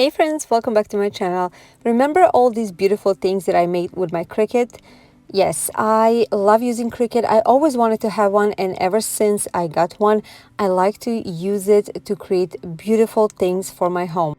Hey friends, welcome back to my channel. Remember all these beautiful things that I made with my Cricut? Yes, I love using Cricut. I always wanted to have one, and ever since I got one, I like to use it to create beautiful things for my home.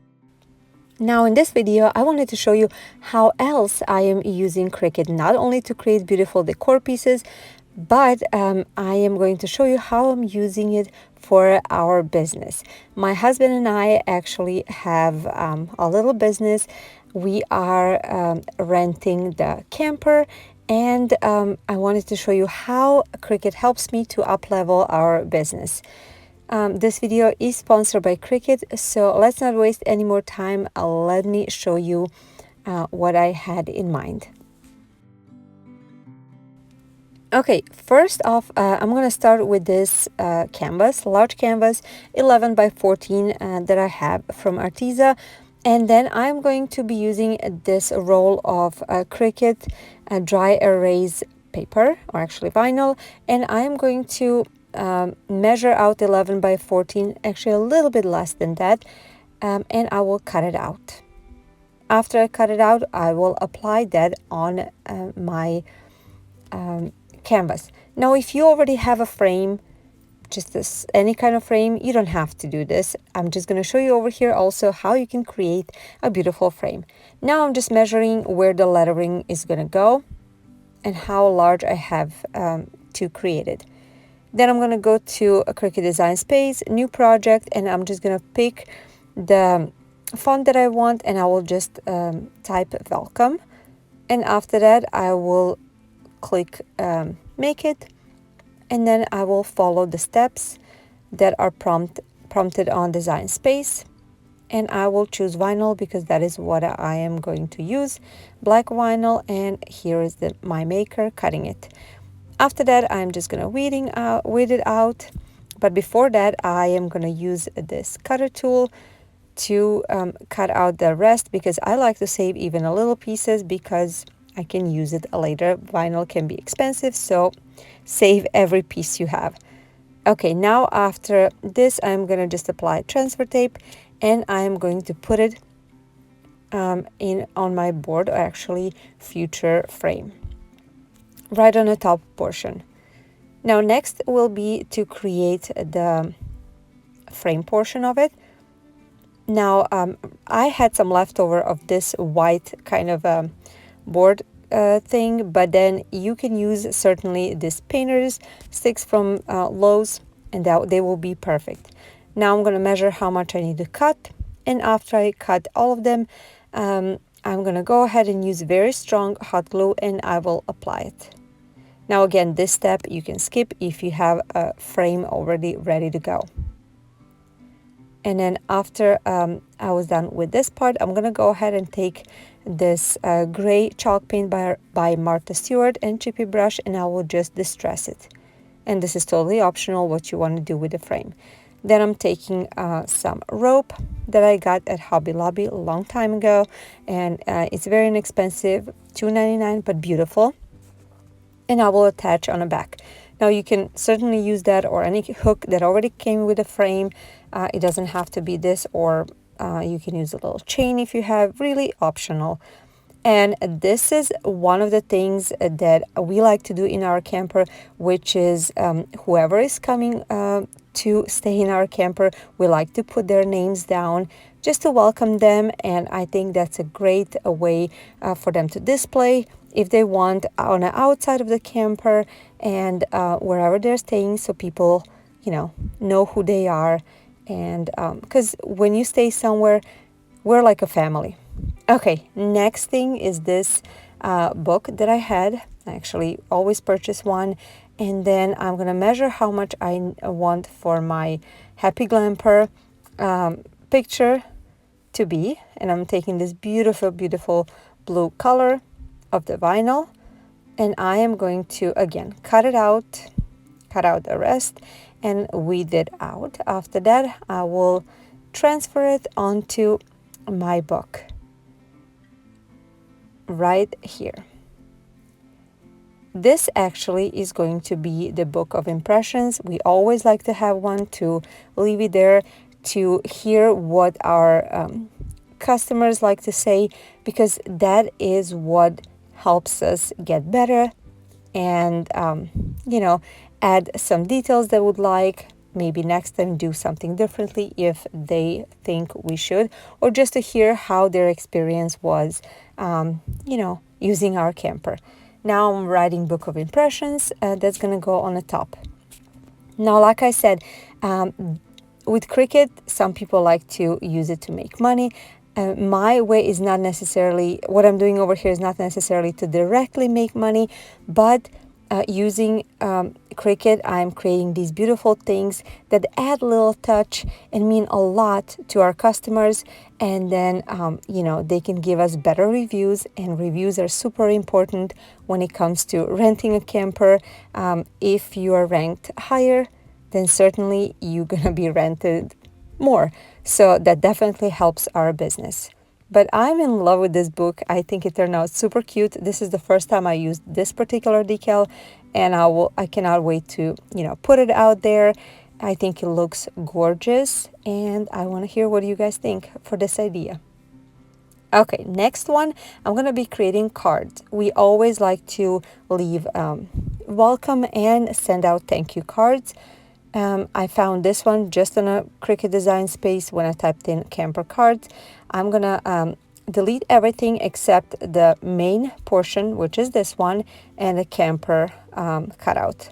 Now in this video, I wanted to show you how else I am using Cricut, not only to create beautiful decor pieces, but I am going to show you how I'm using it for our business. My husband and I actually have a little business. We are renting the camper, and I wanted to show you how Cricut helps me to up-level our business. This video is sponsored by Cricut, so let's not waste any more time. Let me show you what I had in mind. Okay, first off, I'm going to start with this canvas, large canvas, 11 by 14 that I have from Arteza. And then I'm going to be using this roll of Cricut dry erase paper, or actually vinyl. And I'm going to measure out 11 by 14, actually a little bit less than that, and I will cut it out. After I cut it out, I will apply that on my canvas. Now, if you already have a frame, just this any kind of frame, you don't have to do this. I'm just going to show you over here also how you can create a beautiful frame. Now I'm just measuring where the lettering is going to go and how large I have to create it. Then I'm going to go to a Cricut Design Space, new project, and I'm just going to pick the font that I want, and I will just type welcome. And after that, I will click make it, and then I will follow the steps that are prompted on Design Space, and I will choose vinyl because that is what I am going to use, black vinyl, and here is my maker cutting it. After that, I'm just going to weed it out, but before that I am going to use this cutter tool to cut out the rest, because I like to save even a little pieces because I can use it later. Vinyl can be expensive, so save every piece you have. Okay, now after this, I'm going to just apply transfer tape, and I'm going to put it in on my board, or actually future frame, right on the top portion. Now next will be to create the frame portion of it. Now I had some leftover of this white kind of board thing, but then you can use certainly this painter's sticks from Lowe's, and that they will be perfect. Now I'm going to measure how much I need to cut, and after I cut all of them, I'm going to go ahead and use very strong hot glue, and I will apply it. Now again, this step you can skip if you have a frame already ready to go. And then after I was done with this part, I'm going to go ahead and take this gray chalk paint by Martha Stewart and chippy brush, and I will just distress it. And this is totally optional what you want to do with the frame. Then I'm taking some rope that I got at Hobby Lobby a long time ago, and it's very inexpensive, $2.99, but beautiful. And I will attach on the back. Now you can certainly use that or any hook that already came with the frame. It doesn't have to be this, or you can use a little chain if you have, really optional. And this is one of the things that we like to do in our camper, which is whoever is coming to stay in our camper, we like to put their names down just to welcome them. And I think that's a great way for them to display if they want on the outside of the camper and wherever they're staying, so people know who they are. And because when you stay somewhere, we're like a family. Okay, next thing is this book that I had. I actually always purchase one, and then I'm gonna measure how much I want for my Happy Glamper picture to be, and I'm taking this beautiful blue color of the vinyl, and I am going to again cut out the rest and weed it out. After that, I will transfer it onto my book right here. This actually is going to be the book of impressions. We always like to have one to leave it there to hear what our customers like to say, because that is what helps us get better and, add some details they would like. Maybe next time do something differently if they think we should, or just to hear how their experience was, using our camper. Now I'm writing book of impressions that's going to go on the top. Now, like I said, with Cricut, some people like to use it to make money. My way is not necessarily, what I'm doing over here is not necessarily to directly make money, but using Cricut, I'm creating these beautiful things that add a little touch and mean a lot to our customers. And then, they can give us better reviews, and reviews are super important when it comes to renting a camper. If you are ranked higher, then certainly you're going to be rented more. So that definitely helps our business. But I'm in love with this book. I think it turned out super cute. This is the first time I used this particular decal, and I cannot wait to, put it out there. I think it looks gorgeous, and I want to hear what you guys think for this idea. Okay, next one, I'm going to be creating cards. We always like to leave welcome and send out thank you cards. I found this one just on a Cricut Design Space when I typed in camper cards. I'm going to delete everything except the main portion, which is this one, and the camper cutout.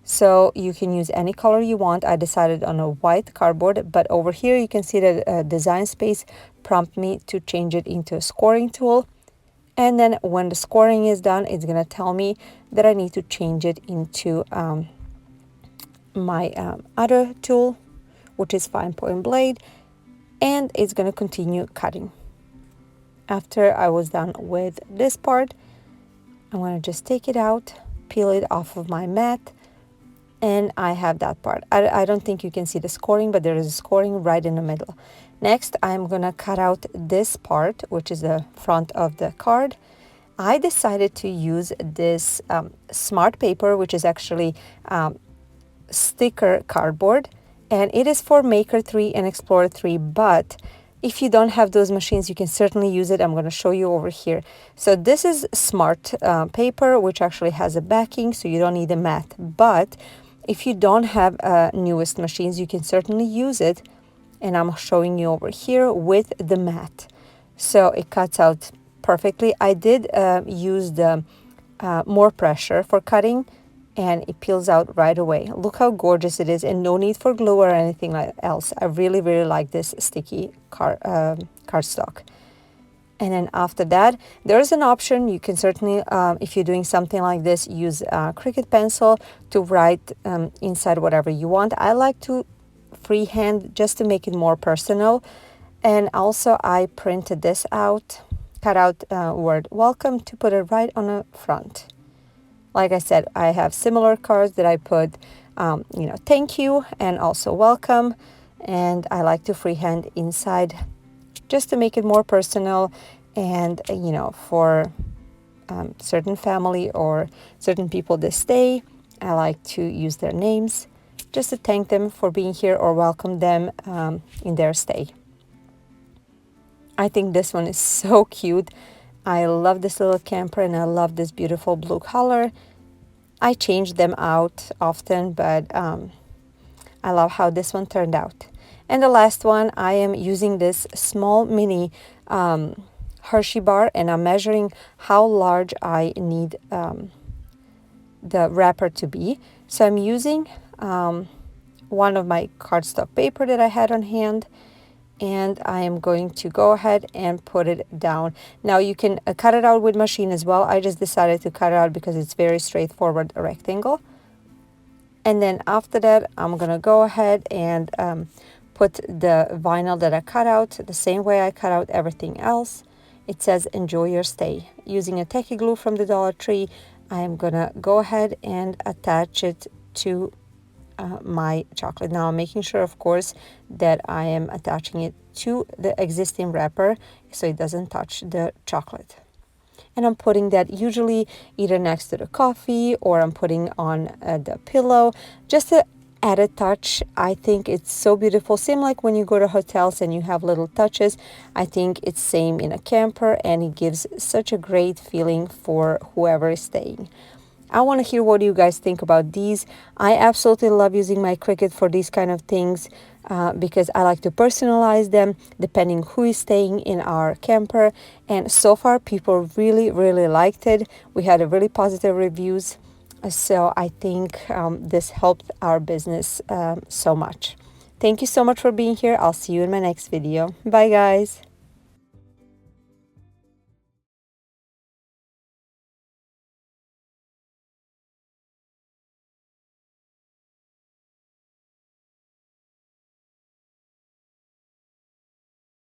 So you can use any color you want. I decided on a white cardboard, but over here you can see that Design Space prompt me to change it into a scoring tool. And then when the scoring is done, it's going to tell me that I need to change it into my other tool, which is fine point blade, and it's going to continue cutting. After I was done with this part, I'm going to just take it out, peel it off of my mat, and I have that part. I don't think you can see the scoring, but there is a scoring right in the middle. Next, I'm going to cut out this part, which is the front of the card. I decided to use this smart paper, which is actually sticker cardboard, and it is for Maker 3 and Explorer 3, but if you don't have those machines, you can certainly use it. I'm going to show you over here. So this is smart paper, which actually has a backing, so you don't need a mat. But if you don't have newest machines, you can certainly use it, and I'm showing you over here with the mat. So it cuts out perfectly. I did use the more pressure for cutting, and it peels out right away. Look how gorgeous it is, and no need for glue or anything else. I really, really like this sticky cardstock. And then after that, there's an option. You can certainly, if you're doing something like this, use a Cricut pencil to write inside whatever you want. I like to freehand just to make it more personal. And also I printed this out, cut out word welcome to put it right on the front. Like I said, I have similar cards that I put, thank you and also welcome. And I like to freehand inside just to make it more personal. And, for certain family or certain people that stay, I like to use their names just to thank them for being here or welcome them in their stay. I think this one is so cute. I love this little camper, and I love this beautiful blue color. I change them out often, but I love how this one turned out. And the last one, I am using this small mini Hershey bar, and I'm measuring how large I need the wrapper to be. So I'm using one of my cardstock paper that I had on hand, and I am going to go ahead and put it down. Now you can cut it out with machine as well. I just decided to cut it out because it's very straightforward rectangle. And then after that, I'm gonna go ahead and put the vinyl that I cut out the same way I cut out everything else. It says enjoy your stay. Using a tacky glue from the Dollar Tree, I am gonna go ahead and attach it to my chocolate. Now I'm making sure, of course, that I am attaching it to the existing wrapper so it doesn't touch the chocolate. And I'm putting that usually either next to the coffee, or I'm putting on the pillow just to added touch. I think it's so beautiful. Same like when you go to hotels and you have little touches. I think it's same in a camper, and it gives such a great feeling for whoever is staying. I want to hear what you guys think about these. I absolutely love using my Cricut for these kind of things because I like to personalize them depending who is staying in our camper. And so far, people really, really liked it. We had a really positive reviews. So I think this helped our business so much. Thank you so much for being here. I'll see you in my next video. Bye, guys.